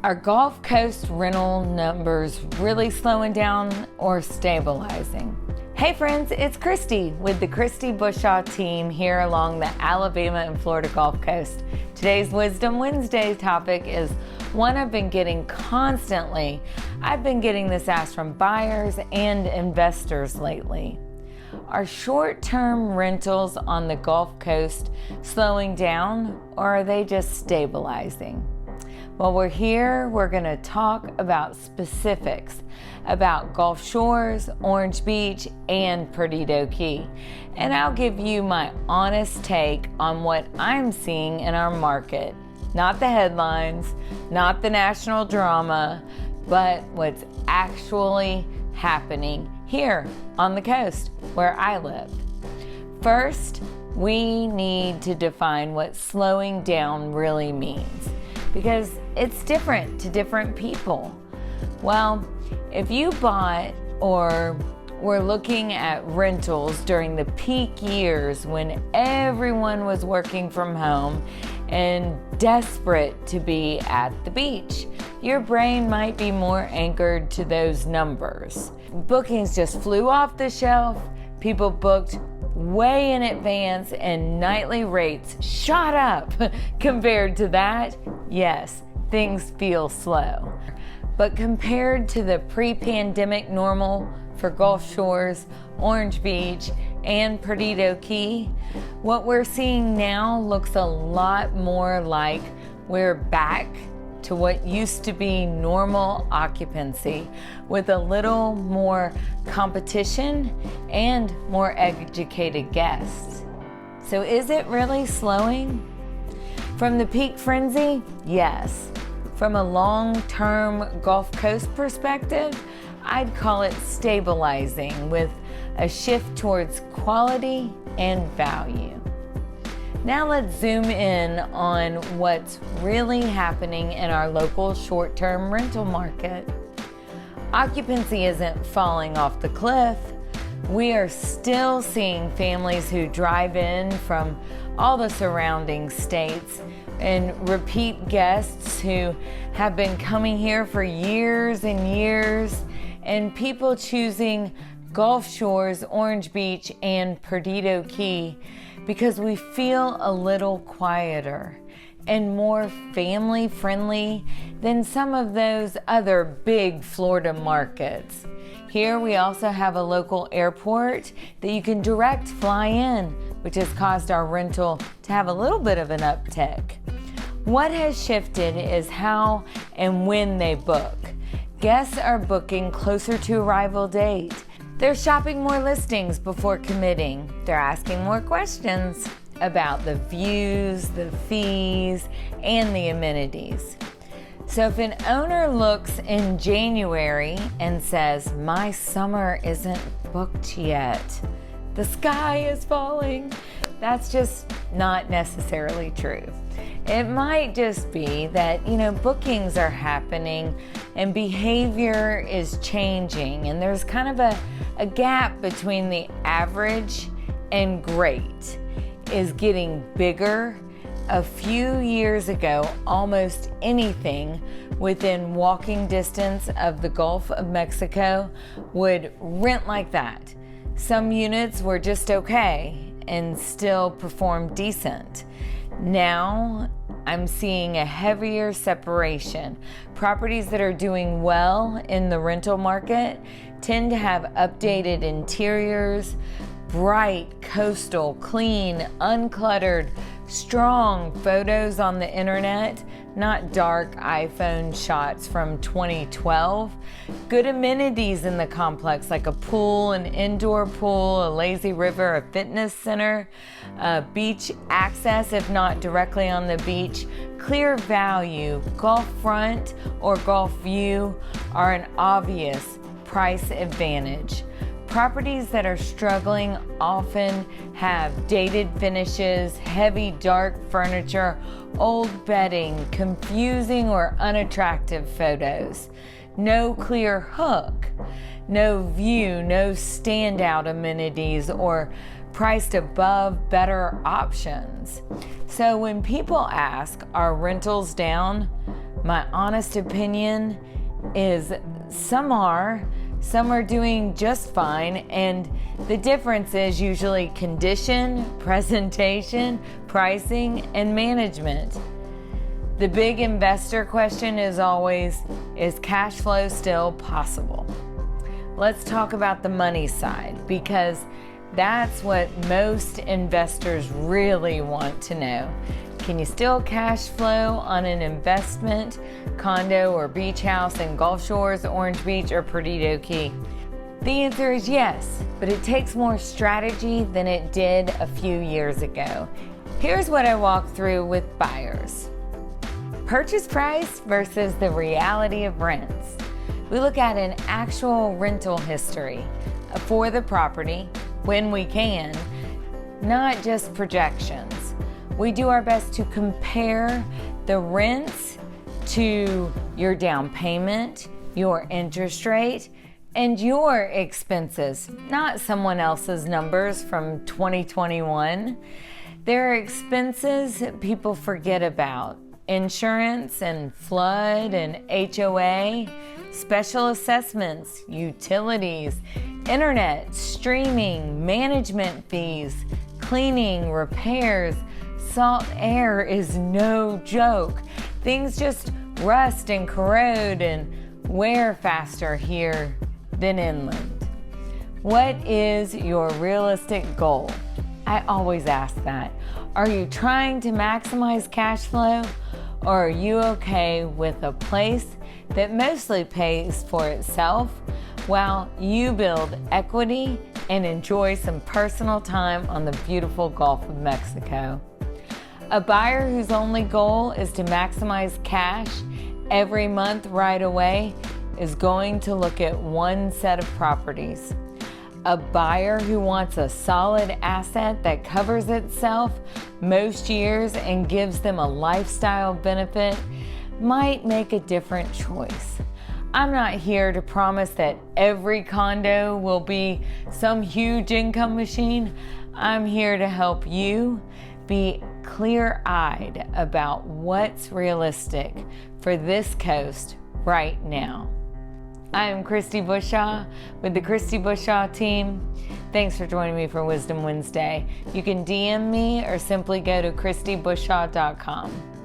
Are Gulf Coast rental numbers really slowing down or stabilizing? Hey friends, it's Kristy with the Kristy Bushaw team here along the Alabama and Florida Gulf Coast. Today's Wisdom Wednesday topic is one I've been getting constantly. I've been getting this asked from buyers and investors lately. Are short-term rentals on the Gulf Coast slowing down, or are they just stabilizing? Well, we're going to talk about specifics about Gulf Shores, Orange Beach, and Perdido Key. And I'll give you my honest take on what I'm seeing in our market. Not the headlines, not the national drama, but what's actually happening here on the coast where I live. First, we need to define what slowing down really means, because it's different to different people. Well, if you bought or were looking at rentals during the peak years when everyone was working from home and desperate to be at the beach, your brain might be more anchored to those numbers. Bookings just flew off the shelf. People booked way in advance and nightly rates shot up. Compared to that, yes, things feel slow. But compared to the pre-pandemic normal for Gulf Shores, Orange Beach, and Perdido Key, what we're seeing now looks a lot more like we're back to what used to be normal occupancy, with a little more competition and more educated guests. So is it really slowing? From the peak frenzy, yes. From a long-term Gulf Coast perspective, I'd call it stabilizing with a shift towards quality and value. Now let's zoom in on what's really happening in our local short-term rental market. Occupancy isn't falling off the cliff. We are still seeing families who drive in from all the surrounding states and repeat guests who have been coming here for years and years, and people choosing Gulf Shores, Orange Beach, and Perdido Key because we feel a little quieter and more family friendly than some of those other big Florida markets. Here we also have a local airport that you can direct fly in, which has caused our rental to have a little bit of an uptick. What has shifted is how and when they book. Guests are booking closer to arrival date. They're shopping more listings before committing. They're asking more questions about the views, the fees, and the amenities. So if an owner looks in January and says, "My summer isn't booked yet, the sky is falling," that's just not necessarily true. It might just be that, bookings are happening and behavior is changing, and there's kind of a gap between the average and great is getting bigger. A few years ago, almost anything within walking distance of the Gulf of Mexico would rent like that. Some units were just okay and still performed decent. Now, I'm seeing a heavier separation. Properties that are doing well in the rental market tend to have updated interiors, bright, coastal, clean, uncluttered, strong photos on the internet, not dark iPhone shots from 2012. Good amenities in the complex, like a pool, an indoor pool, a lazy river, a fitness center, beach access, if not directly on the beach, clear value, Gulf front or Gulf view are an obvious price advantage. Properties that are struggling often have dated finishes, heavy dark furniture, old bedding, confusing or unattractive photos, no clear hook, no view, no standout amenities, or priced above better options. So when people ask, are rentals down? My honest opinion is some are doing just fine, and the difference is usually condition, presentation, pricing, and management. The big investor question is always, is cash flow still possible? Let's talk about the money side, because that's what most investors really want to know. Can you still cash flow on an investment, condo or beach house in Gulf Shores, Orange Beach, or Perdido Key? The answer is yes, but it takes more strategy than it did a few years ago. Here's what I walk through with buyers. Purchase price versus the reality of rents. We look at an actual rental history for the property when we can, not just projections. We do our best to compare the rents to your down payment, your interest rate, and your expenses, not someone else's numbers from 2021. There are expenses people forget about: insurance and flood and HOA, special assessments, utilities, internet, streaming, management fees, cleaning, repairs. Salt air is no joke. Things just rust and corrode and wear faster here than inland. What is your realistic goal? I always ask that. Are you trying to maximize cash flow, or are you okay with a place that mostly pays for itself while you build equity and enjoy some personal time on the beautiful Gulf of Mexico? A buyer whose only goal is to maximize cash every month right away is going to look at one set of properties. A buyer who wants a solid asset that covers itself most years and gives them a lifestyle benefit might make a different choice. I'm not here to promise that every condo will be some huge income machine. I'm here to help you be clear-eyed about what's realistic for this coast right now. I am Kristy Bushaw with the Kristy Bushaw team. Thanks for joining me for Wisdom Wednesday. You can DM me or simply go to KristyBushaw.com.